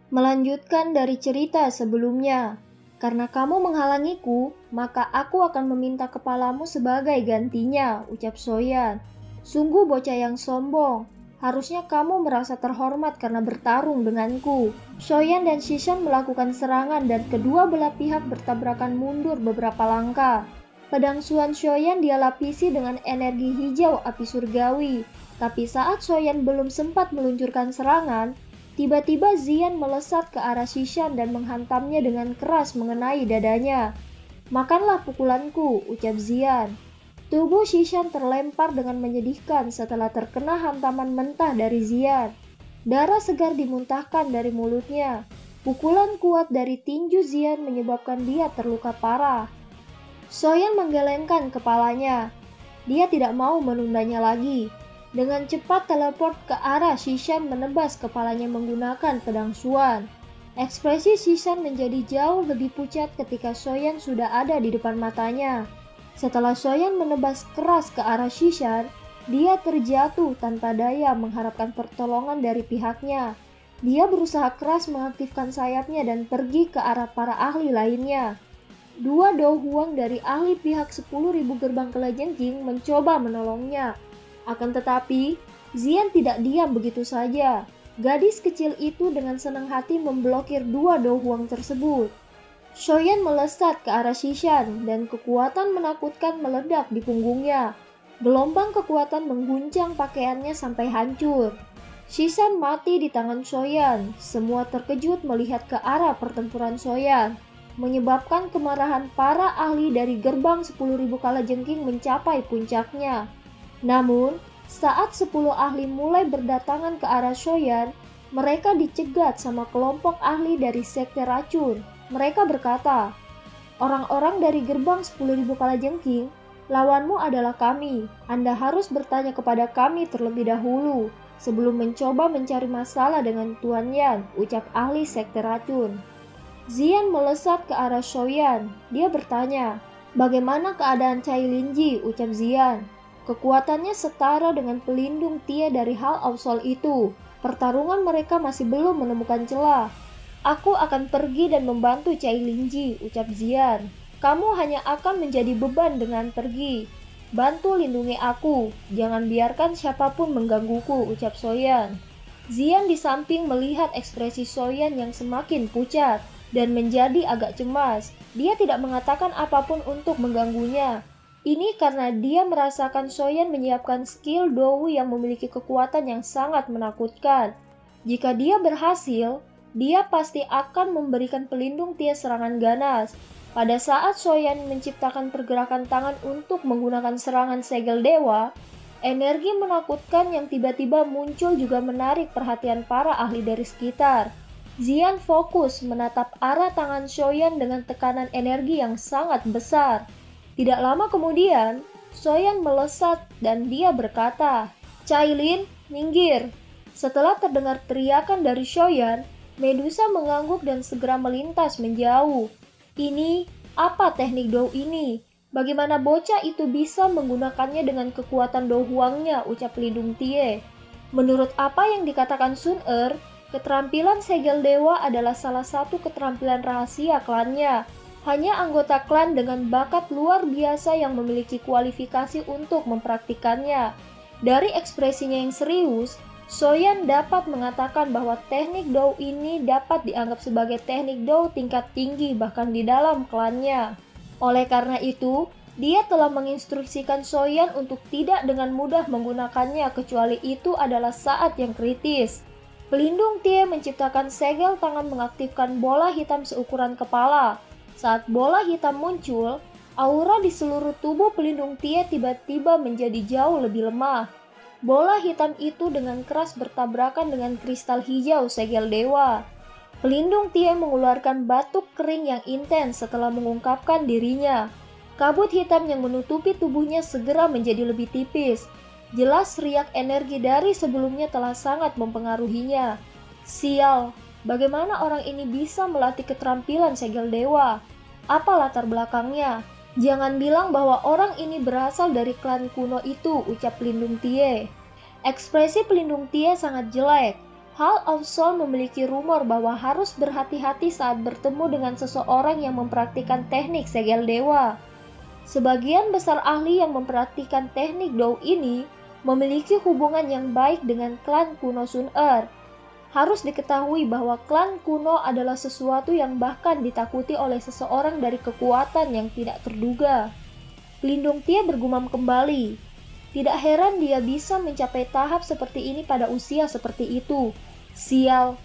Melanjutkan dari cerita sebelumnya, karena kamu menghalangiku, maka aku akan meminta kepalamu sebagai gantinya, ucap Soyan. Sungguh bocah yang sombong, harusnya kamu merasa terhormat karena bertarung denganku. Soyan dan Shishan melakukan serangan dan kedua belah pihak bertabrakan mundur beberapa langkah. Pedang Suan Soyan dia lapisi dengan energi hijau api surgawi, tapi saat Soyan belum sempat meluncurkan serangan, tiba-tiba Zian melesat ke arah Shishan dan menghantamnya dengan keras mengenai dadanya. Makanlah pukulanku, ucap Zian. Tubuh Shishan terlempar dengan menyedihkan setelah terkena hantaman mentah dari Zian. Darah segar dimuntahkan dari mulutnya. Pukulan kuat dari tinju Zian menyebabkan dia terluka parah. Soyan menggelengkan kepalanya. Dia tidak mau menundanya lagi. Dengan cepat teleport ke arah Shishan menebas kepalanya menggunakan pedang Suan. Ekspresi Shishan menjadi jauh lebih pucat ketika Soyan sudah ada di depan matanya. Setelah Soyan menebas keras ke arah Shishan, dia terjatuh tanpa daya mengharapkan pertolongan dari pihaknya. Dia berusaha keras mengaktifkan sayapnya dan pergi ke arah para ahli lainnya. Dua Do Huang dari ahli pihak 10.000 gerbang kelajengking mencoba menolongnya. Akan tetapi, Zian tidak diam begitu saja. Gadis kecil itu dengan senang hati memblokir dua Do Huang tersebut. Soyan melesat ke arah Shishan dan kekuatan menakutkan meledak di punggungnya. Gelombang kekuatan mengguncang pakaiannya sampai hancur. Shishan mati di tangan Soyan. Semua terkejut melihat ke arah pertempuran Soyan, menyebabkan kemarahan para ahli dari gerbang 10.000 kalajengking mencapai puncaknya. Namun, saat 10 ahli mulai berdatangan ke arah Soyan, mereka dicegat sama kelompok ahli dari sekte racun. Mereka berkata, "Orang-orang dari gerbang 10.000 kalajengking, lawanmu adalah kami. Anda harus bertanya kepada kami terlebih dahulu sebelum mencoba mencari masalah dengan Tuan Yan," ucap ahli sekte racun. Zian melesat ke arah Soyan. Dia bertanya, "Bagaimana keadaan Cai Linji?" ucap Zian. Kekuatannya setara dengan pelindung Tie dari Hal Absol itu. Pertarungan mereka masih belum menemukan celah. "Aku akan pergi dan membantu Cai Linji," ucap Zian. "Kamu hanya akan menjadi beban dengan pergi. Bantu lindungi aku. Jangan biarkan siapapun menggangguku," ucap Soyan. Zian di samping melihat ekspresi Soyan yang semakin pucat dan menjadi agak cemas. Dia tidak mengatakan apapun untuk mengganggunya. Ini karena dia merasakan Soyan menyiapkan skill Dowu yang memiliki kekuatan yang sangat menakutkan. Jika dia berhasil, dia pasti akan memberikan pelindung Tie serangan ganas. Pada saat Soyan menciptakan pergerakan tangan untuk menggunakan serangan segel dewa, energi menakutkan yang tiba-tiba muncul juga menarik perhatian para ahli dari sekitar. Zian fokus menatap arah tangan Soyan dengan tekanan energi yang sangat besar. Tidak lama kemudian, Soyan melesat dan dia berkata, "Cailin, minggir." Setelah terdengar teriakan dari Soyan, Medusa mengangguk dan segera melintas menjauh. "Ini, apa teknik Dou ini? Bagaimana bocah itu bisa menggunakannya dengan kekuatan Do Huangnya?" ucap pelindung Tie. Menurut apa yang dikatakan Sun Er, keterampilan segel dewa adalah salah satu keterampilan rahasia klannya. Hanya anggota klan dengan bakat luar biasa yang memiliki kualifikasi untuk mempraktikannya. Dari ekspresinya yang serius, Soyan dapat mengatakan bahwa teknik Dou ini dapat dianggap sebagai teknik Dou tingkat tinggi bahkan di dalam klannya. Oleh karena itu, dia telah menginstruksikan Soyan untuk tidak dengan mudah menggunakannya kecuali itu adalah saat yang kritis. Pelindung Tie menciptakan segel tangan mengaktifkan bola hitam seukuran kepala. Saat bola hitam muncul, aura di seluruh tubuh pelindung Tie tiba-tiba menjadi jauh lebih lemah. Bola hitam itu dengan keras bertabrakan dengan kristal hijau segel dewa. Pelindung Tie mengeluarkan batuk kering yang intens setelah mengungkapkan dirinya. Kabut hitam yang menutupi tubuhnya segera menjadi lebih tipis. Jelas riak energi dari sebelumnya telah sangat mempengaruhinya. Sial! Bagaimana orang ini bisa melatih keterampilan segel dewa? Apa latar belakangnya? Jangan bilang bahwa orang ini berasal dari klan kuno itu, ucap pelindung Tie. Ekspresi pelindung Tie sangat jelek. Hall of Soul memiliki rumor bahwa harus berhati-hati saat bertemu dengan seseorang yang mempraktikkan teknik segel dewa. Sebagian besar ahli yang mempraktikkan teknik Dou ini memiliki hubungan yang baik dengan klan kuno Sun Er. Harus diketahui bahwa klan kuno adalah sesuatu yang bahkan ditakuti oleh seseorang dari kekuatan yang tidak terduga. Pelindung Tie bergumam kembali. Tidak heran dia bisa mencapai tahap seperti ini pada usia seperti itu. Sial,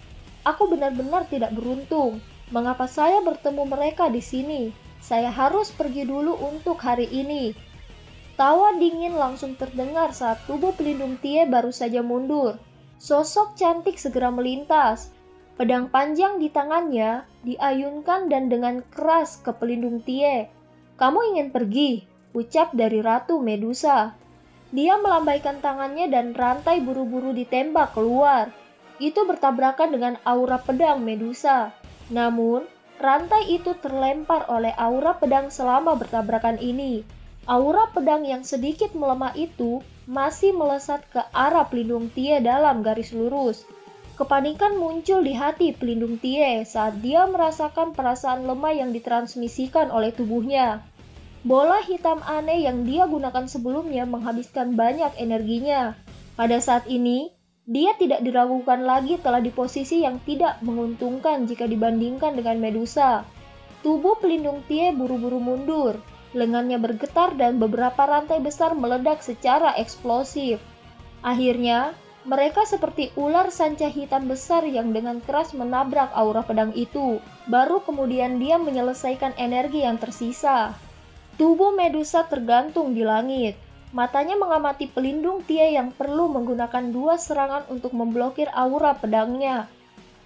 aku benar-benar tidak beruntung. Mengapa saya bertemu mereka di sini? Saya harus pergi dulu untuk hari ini. Tawa dingin langsung terdengar saat tubuh pelindung Tie baru saja mundur. Sosok cantik segera melintas. Pedang panjang di tangannya diayunkan dan dengan keras ke pelindung Tie. "Kamu ingin pergi?" ucap dari Ratu Medusa. Dia melambaikan tangannya dan rantai buru-buru ditembak keluar. Itu bertabrakan dengan aura pedang Medusa. Namun, rantai itu terlempar oleh aura pedang selama bertabrakan ini. Aura pedang yang sedikit melemah itu masih melesat ke arah pelindung Tie dalam garis lurus. Kepanikan muncul di hati pelindung Tie saat dia merasakan perasaan lemah yang ditransmisikan oleh tubuhnya. Bola hitam aneh yang dia gunakan sebelumnya menghabiskan banyak energinya. Pada saat ini, dia tidak diragukan lagi telah di posisi yang tidak menguntungkan jika dibandingkan dengan Medusa. Tubuh pelindung Tie buru-buru mundur. Lengannya bergetar dan beberapa rantai besar meledak secara eksplosif. Akhirnya, mereka seperti ular sanca hitam besar yang dengan keras menabrak aura pedang itu. Baru kemudian dia menyelesaikan energi yang tersisa. Tubuh Medusa tergantung di langit. Matanya mengamati pelindung Tie yang perlu menggunakan 2 serangan untuk memblokir aura pedangnya.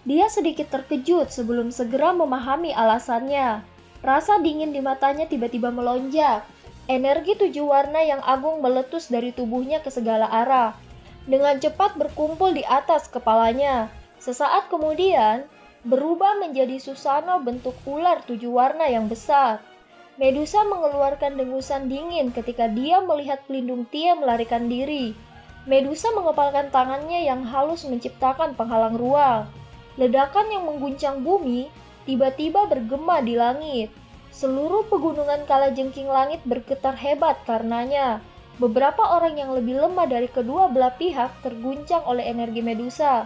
Dia sedikit terkejut sebelum segera memahami alasannya. Rasa dingin di matanya tiba-tiba melonjak. Energi 7 warna yang agung meletus dari tubuhnya ke segala arah. Dengan cepat berkumpul di atas kepalanya. Sesaat kemudian, berubah menjadi Susano bentuk ular 7 warna yang besar. Medusa mengeluarkan dengusan dingin ketika dia melihat pelindung Tie melarikan diri. Medusa mengepalkan tangannya yang halus menciptakan penghalang ruang. Ledakan yang mengguncang bumi tiba-tiba bergema di langit. Seluruh pegunungan kalajengking langit bergetar hebat karenanya. Beberapa orang yang lebih lemah dari kedua belah pihak terguncang oleh energi Medusa.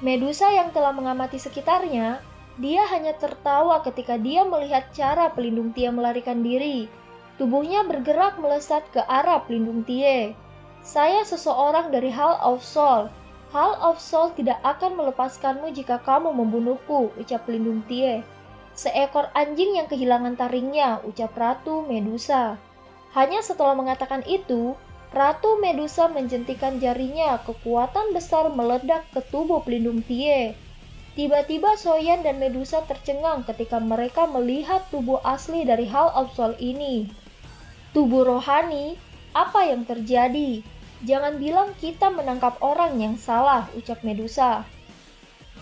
Medusa yang telah mengamati sekitarnya, dia hanya tertawa ketika dia melihat cara pelindung Tie melarikan diri. Tubuhnya bergerak melesat ke arah pelindung Tie. "Saya seseorang dari Hall of Soul. Hall of Soul tidak akan melepaskanmu jika kamu membunuhku," ucap pelindung Tie. "Seekor anjing yang kehilangan taringnya," ucap Ratu Medusa. Hanya setelah mengatakan itu, Ratu Medusa menjentikan jarinya, kekuatan besar meledak ke tubuh pelindung Tie. Tiba-tiba Soyan dan Medusa tercengang ketika mereka melihat tubuh asli dari Hall of Soul ini. "Tubuh rohani, apa yang terjadi? Jangan bilang kita menangkap orang yang salah," ucap Medusa.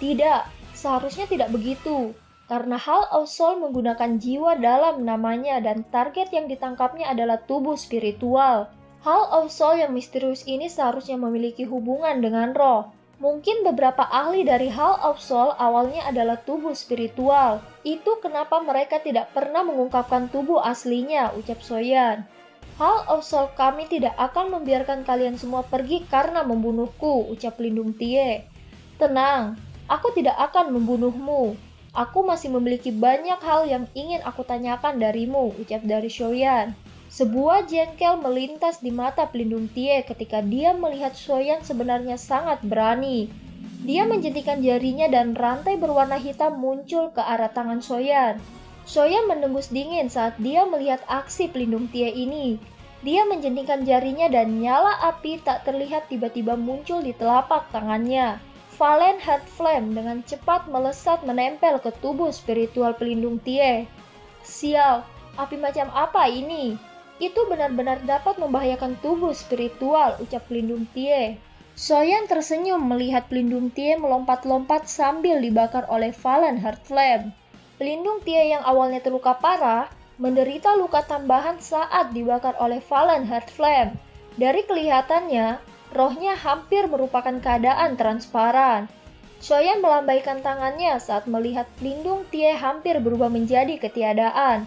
"Tidak, seharusnya tidak begitu. Karena Hall of Soul menggunakan jiwa dalam namanya dan target yang ditangkapnya adalah tubuh spiritual. Hall of Soul yang misterius ini seharusnya memiliki hubungan dengan roh. Mungkin beberapa ahli dari Hall of Soul awalnya adalah tubuh spiritual. Itu kenapa mereka tidak pernah mengungkapkan tubuh aslinya," ucap Soyan. "Hall of Soul kami tidak akan membiarkan kalian semua pergi karena membunuhku," ucap pelindung Tie. "Tenang, aku tidak akan membunuhmu. Aku masih memiliki banyak hal yang ingin aku tanyakan darimu," ucap dari Soyan. Sebuah jengkel melintas di mata pelindung Tie ketika dia melihat Soyan sebenarnya sangat berani. Dia menjentikan jarinya dan rantai berwarna hitam muncul ke arah tangan Soyan. Soyan mendengus dingin saat dia melihat aksi pelindung Tie ini. Dia menjentikan jarinya dan nyala api tak terlihat tiba-tiba muncul di telapak tangannya. Valen Heart Flame dengan cepat melesat menempel ke tubuh spiritual pelindung Tie. "Sial, api macam apa ini? Itu benar-benar dapat membahayakan tubuh spiritual," ucap pelindung Tie. Soyan tersenyum melihat pelindung Tie melompat-lompat sambil dibakar oleh Valen Heart Flame. Pelindung Tie yang awalnya terluka parah, menderita luka tambahan saat dibakar oleh Valen Heart Flame. Dari kelihatannya, rohnya hampir merupakan keadaan transparan. Soyan melambaikan tangannya saat melihat pelindung Tie hampir berubah menjadi ketiadaan.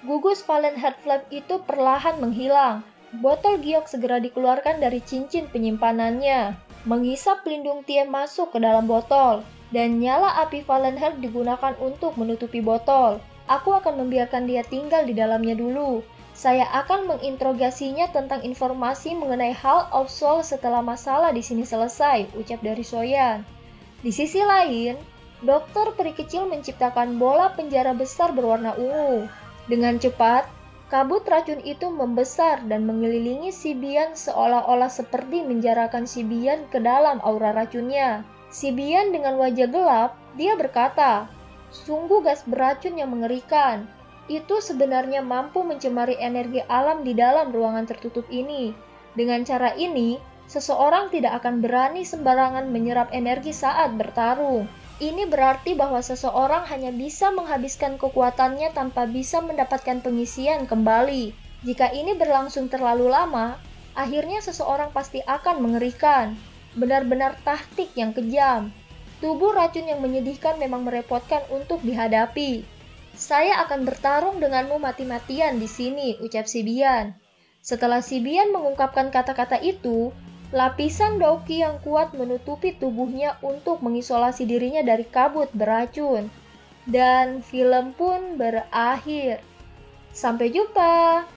Gugus Valenheart Flap itu perlahan menghilang. Botol giok segera dikeluarkan dari cincin penyimpanannya. Menghisap pelindung Tie masuk ke dalam botol, dan nyala api Valenheart digunakan untuk menutupi botol. Aku akan membiarkan dia tinggal di dalamnya dulu. Saya akan menginterogasinya tentang informasi mengenai Hall of Soul setelah masalah di sini selesai, ucap dari Soyan. Di sisi lain, dokter peri kecil menciptakan bola penjara besar berwarna ungu. Dengan cepat, kabut racun itu membesar dan mengelilingi si Bian seolah-olah seperti menjarakan si Bian ke dalam aura racunnya. Si Bian dengan wajah gelap, dia berkata, "Sungguh gas beracun yang mengerikan. Itu sebenarnya mampu mencemari energi alam di dalam ruangan tertutup ini. Dengan cara ini, seseorang tidak akan berani sembarangan menyerap energi saat bertarung. Ini berarti bahwa seseorang hanya bisa menghabiskan kekuatannya tanpa bisa mendapatkan pengisian kembali. Jika ini berlangsung terlalu lama, akhirnya seseorang pasti akan mengerikan. Benar-benar taktik yang kejam. Tubuh racun yang menyedihkan memang merepotkan untuk dihadapi. Saya akan bertarung denganmu mati-matian di sini," ucap si Bian. Setelah si Bian mengungkapkan kata-kata itu, lapisan dauki yang kuat menutupi tubuhnya untuk mengisolasi dirinya dari kabut beracun. Dan film pun berakhir. Sampai jumpa!